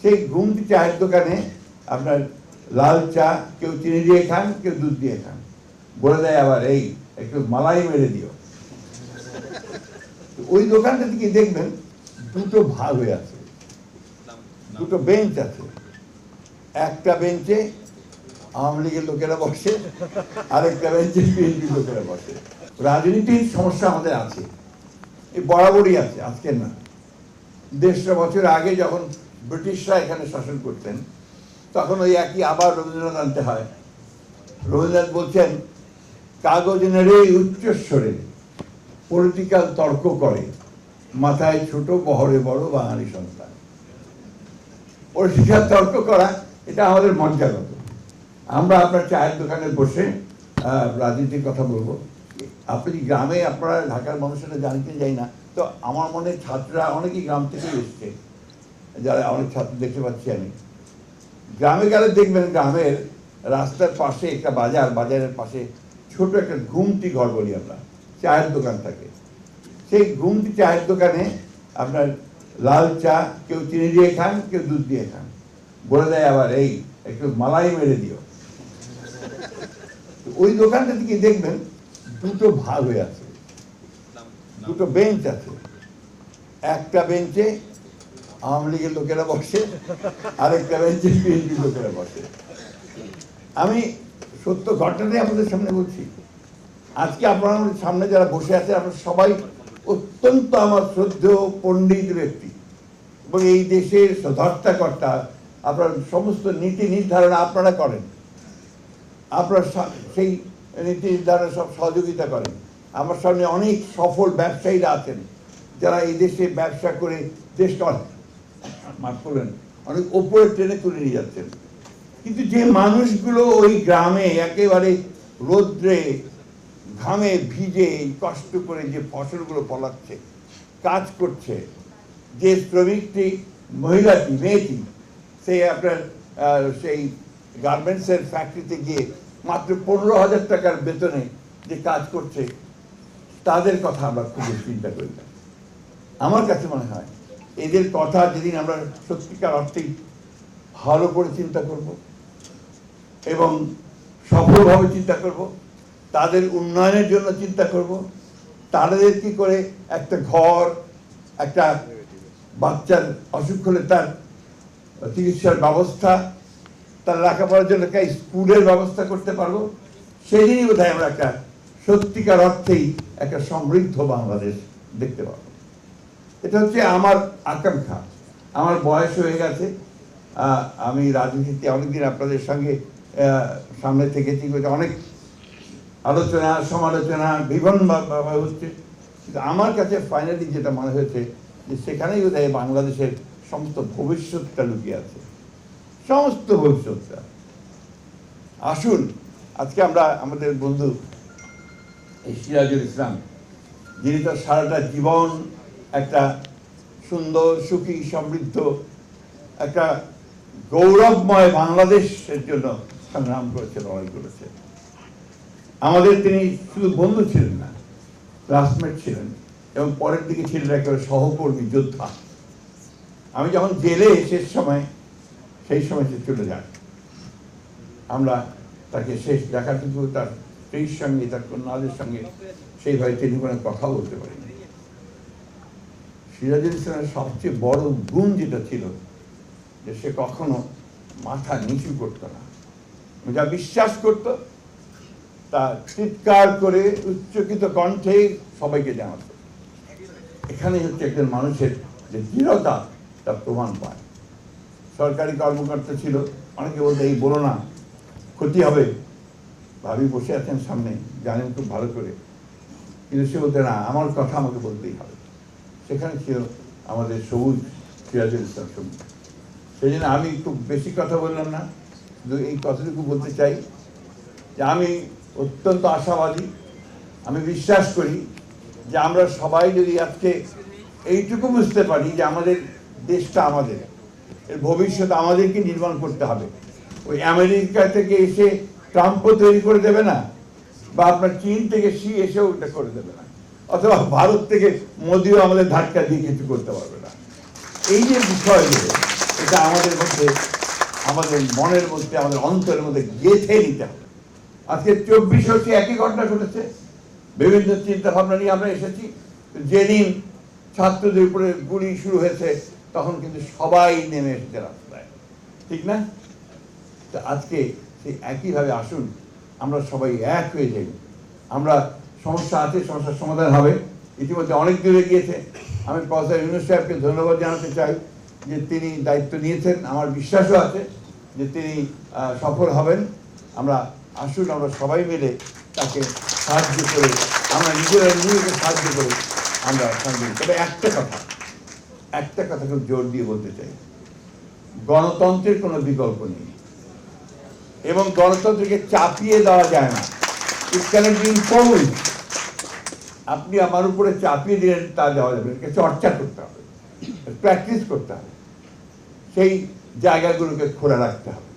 সেই ঘুমটি চায়ের দোকানে আপনার লাল চা কেউ চিনি দিয়ে খান, কেউ দুধ দিয়ে খান, বলে দেয় আবার এই একটু মালাই মেরে দিও। ওই দোকানটা থেকে দেখবেন দুটো ভাগ হয়ে আছে, দুটো বেঞ্চ আছে। একটা বেঞ্চে আওয়ামী লীগের লোকেরা বসে, আরেকটা বেঞ্চে বিএনপির লোকেরা বসে। রাজনীতির সমস্যা আমাদের আছে, এই বরাবরই আছে, আজকে না। 150 বছর আগে যখন ব্রিটিশরা এখানে শাসন করতেন, তখন ওই একই আবার রবীন্দ্রনাথ আনতে হয়। রবীন্দ্রনাথ বলছেন, কাগজ নেড়ে উচ্চস্বরে পলিটিক্যাল তর্ক করে, মাথায় ছোট বহরে বড় বাঙালি সন্তান। পলিটিক্যাল তর্ক করা এটা আমাদের মজ্জাগত। আমরা আপনার চায়ের দোকানে বসে রাজনীতির কথা বলবো। আপনি গ্রামে, আপনারা ঢাকার মানুষেরা জানতে যাই না, তো আমার মনে ছাত্ররা অনেকেই গ্রাম থেকে এসছে, যারা অনেক ছাত্র দেখতে পাচ্ছি আমি। গ্রামে গেলে দেখবেন গ্রামের রাস্তার পাশে একটা বাজার, বাজারের পাশে ছোট একটা ঘুমটি ঘর বলি আমরা, চায়ের দোকান থাকে। সেই ঘুমটি চায়ের দোকানে আপনার লাল চা কেউ চিনি দিয়ে খান, কেউ দুধ দিয়ে খান, বলে দেয় আবার এই একটু মালাই মেরে দিও। ওই দোকানটা থেকে দেখবেন দুটো ভাগ হয়ে আছে, দুটো বেঞ্চ আছে। একটা বেঞ্চে আওয়ামী লীগের লোকেরা বসে, আরেকটা বেঞ্চে বিএনপির লোকেরা বসে। আমি সত্য ঘটনাটাই আপনাদের সামনে বলছি। আজকে আপনার সামনে যারা বসে আছে, আপনারা সবাই অত্যন্ত আমার শ্রদ্ধেয় পণ্ডিত ব্যক্তি, এবং এই দেশের ধর্তাকর্তা। আপনার সমস্ত নীতি নির্ধারণ আপনারা করেন, আপনারা সেই নীতি নির্ধারণে সব সহযোগিতা করেন। আমার সামনে অনেক সফল ব্যবসায়ীরা আছেন, যারা এই দেশে ব্যবসা করে দেশটা মাফ করলেন অনেক ওপরে ট্রেনে তুলে নিয়ে যাচ্ছেন। কিন্তু যে মানুষগুলো ওই গ্রামে একেবারে রৌদ্রে ঘামে ভিজে কষ্ট করে যে ফসলগুলো ফলাচ্ছে, কাজ করছে, যে শ্রমিকটি, মহিলাটি, মেয়েটি, সেই আপনার সেই গার্মেন্টসের ফ্যাক্টরিতে গিয়ে মাত্র 15,000 টাকার বেতনে যে কাজ করছে, তাদের কথা আমরা খুব চিন্তা করি না। আমার কাছে মনে হয় এদের কথা যেদিন আমরা সত্যিকার অর্থেই ভালো করে চিন্তা করব এবং সফলভাবে চিন্তা করব, তাদের উন্নয়নের জন্য চিন্তা করব, তাদের কি করে একটা ঘর, একটা বাচ্চার অসুখ হলে তার চিকিৎসার ব্যবস্থা, তার লেখাপড়ার জন্য একটা স্কুলের ব্যবস্থা করতে পারবো, সেদিনই বোধহয় আমরা একটা সত্যিকার অর্থেই একটা সমৃদ্ধ বাংলাদেশ দেখতে পাবো। এটা হচ্ছে আমার আকাঙ্ক্ষা। আমার বয়স হয়ে গেছে, আমি রাজনীতিতে অনেকদিন আপনাদের সঙ্গে সামনে থেকেছি, অনেক আলোচনা সমালোচনা বিভিন্নভাবে হচ্ছে, কিন্তু আমার কাছে ফাইনালি যেটা মনে হয়েছে যে সেখানেই বোধহয় বাংলাদেশের সমস্ত ভবিষ্যৎটা লুকিয়ে আছে, সমস্ত ভবিষ্যৎটা। আসুন আজকে আমরা আমাদের বন্ধু এই সিরাজুল ইসলাম, যিনি তার সারাটা জীবন একটা সুন্দর, সুখী, সমৃদ্ধ, একটা গৌরবময় বাংলাদেশের জন্য সংগ্রাম করেছে, লড়াই করেছে। আমাদের তিনি শুধু বন্ধু ছিলেন না, ক্লাসমেট ছিলেন, এবং পরের দিকে ছিলেন একেবারে সহকর্মী, যোদ্ধা। আমি যখন জেলে শেষ সময়, সেই সময় সে চলে যান। আমরা তাকে শেষ দেখাটুকু তার স্ত্রীর সঙ্গে, তার কন্যাদের সঙ্গে সেইভাবে তিনি কোনো কথা বলতে পারেন। সিরাজুল ইসলামের সবচেয়ে বড় গুণ যেটা ছিল, যে সে কখনো মাথা নিচু করত না, যা বিশ্বাস করত তা চিৎকার করে উচ্চকিত কণ্ঠে সবাইকে জানাত। এখানে হচ্ছে একজন মানুষের যে দৃঢ়তা, তার প্রমাণ পায়। সরকারি কর্মকর্তা ছিল, অনেকে বলতে এই বলো না, ক্ষতি হবে। ভাবি বসে আছেন সামনে, জানেন খুব ভালো করে, কিন্তু সে বলতে না, আমার কথা আমাকে বলতেই হবে। সেখানে ছিল আমাদের সবুজ সিরাজুল ইসলাম সবুজ। সেই জন্য আমি খুব বেশি কথা বললাম না, শুধু এই কথাটুকু বলতে চাই যে আমি অত্যন্ত আশাবাদী। আমি বিশ্বাস করি যে আমরা সবাই যদি আজকে এইটুকু বুঝতে পারি যে আমাদের দেশটা আমাদের, এর ভবিষ্যৎ আমাদেরকে নির্মাণ করতে হবে। ওই আমেরিকা থেকে এসে ট্রাম্পও তৈরি করে দেবে না, বা আপনার চীন থেকে শি এসেও ওটা করে দেবে না, অথবা ভারত থেকে মোদিও আমাদের ধাক্কা দিয়ে কিছু করতে পারবে না। এই যে বিষয়গুলো, এটা আমাদের মধ্যে, আমাদের মনের মধ্যে, আমাদের অন্তরের মধ্যে গেঁথে নিতে হবে। আজকে 24 একই ঘটনা ঘটেছে, বিভিন্ন চিন্তা ভাবনা নিয়ে আমরা এসেছি। যেদিন ছাত্রদের উপরে গুলি শুরু হয়েছে তখন কিন্তু সবাই নেমে এসেছে রাস্তায়, ঠিক না? তো আজকে সেই একইভাবে আসুন আমরা সবাই এক হয়ে যাই। আমরা সমস্যা আছে, সমস্যার সমাধান হবে। ইতিমধ্যে অনেক দূরে গিয়েছে। আমি প্রফেসর ইউনূস সাহেবকে ধন্যবাদ জানাতে চাই যে তিনি দায়িত্ব নিয়েছেন। আমার বিশ্বাসও আছে যে তিনি সফল হবেন। আমরা আসুন আমরা সবাই মিলে তাকে সাহায্য করে, আমরা নিজেকে সাহায্য করে আমরা সাহায্য। তবে একটা কথা খুব জোর দিয়ে বলতে চাই, গণতন্ত্রের কোনো বিকল্প নেই এবং গণতন্ত্রকে চাপিয়ে দেওয়া যায় না। ইট ক্যানট বি ইম্পোজড। আপনি আমার উপরে চাপিয়ে দিলেন তা দেওয়া যাবে, এটাকে চর্চা করতে হবে, প্র্যাকটিস করতে হবে, সেই জায়গাগুলোকে খোলা রাখতে হবে।